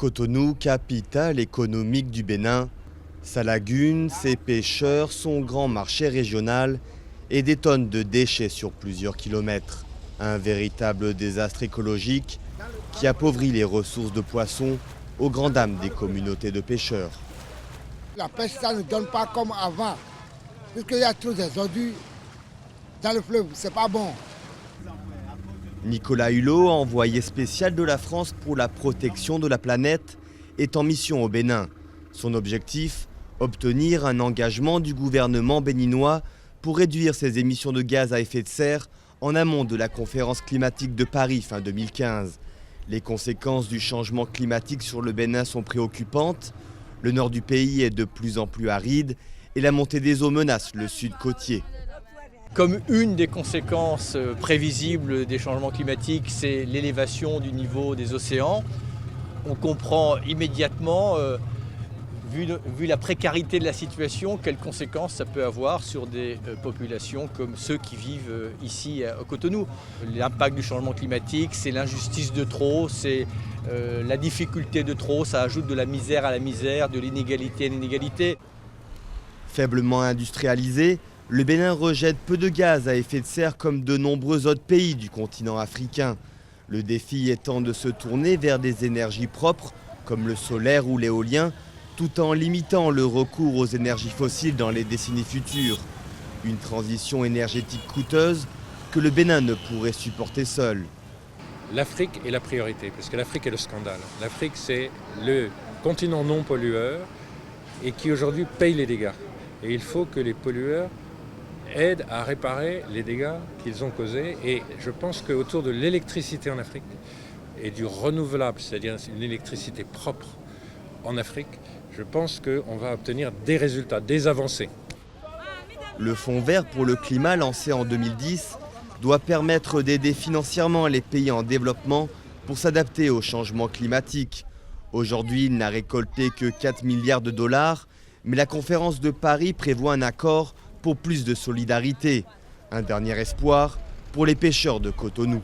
Cotonou, capitale économique du Bénin, sa lagune, ses pêcheurs, son grand marché régional et des tonnes de déchets sur plusieurs kilomètres. Un véritable désastre écologique qui appauvrit les ressources de poissons aux grandes dames des communautés de pêcheurs. La pêche, ça ne donne pas comme avant, puisqu'il y a trop des ordures dans le fleuve, c'est pas bon. Nicolas Hulot, envoyé spécial de la France pour la protection de la planète, est en mission au Bénin. Son objectif, obtenir un engagement du gouvernement béninois pour réduire ses émissions de gaz à effet de serre en amont de la conférence climatique de Paris fin 2015. Les conséquences du changement climatique sur le Bénin sont préoccupantes. Le nord du pays est de plus en plus aride et la montée des eaux menace le sud côtier. Comme une des conséquences prévisibles des changements climatiques, c'est l'élévation du niveau des océans. On comprend immédiatement, vu la précarité de la situation, quelles conséquences ça peut avoir sur des populations comme ceux qui vivent ici à Cotonou. L'impact du changement climatique, c'est l'injustice de trop, c'est la difficulté de trop, ça ajoute de la misère à la misère, de l'inégalité à l'inégalité. Faiblement industrialisé, le Bénin rejette peu de gaz à effet de serre comme de nombreux autres pays du continent africain. Le défi étant de se tourner vers des énergies propres comme le solaire ou l'éolien, tout en limitant le recours aux énergies fossiles dans les décennies futures. Une transition énergétique coûteuse que le Bénin ne pourrait supporter seul. L'Afrique est la priorité, parce que l'Afrique est le scandale. L'Afrique, c'est le continent non pollueur et qui aujourd'hui paye les dégâts. Et il faut que les pollueurs aident à réparer les dégâts qu'ils ont causés. Et je pense qu'autour de l'électricité en Afrique et du renouvelable, c'est-à-dire une électricité propre en Afrique, je pense qu'on va obtenir des résultats, des avancées. Le Fonds vert pour le climat lancé en 2010 doit permettre d'aider financièrement les pays en développement pour s'adapter au changement climatique. Aujourd'hui, il n'a récolté que 4 milliards de dollars, mais la conférence de Paris prévoit un accord pour plus de solidarité. Un dernier espoir pour les pêcheurs de Cotonou.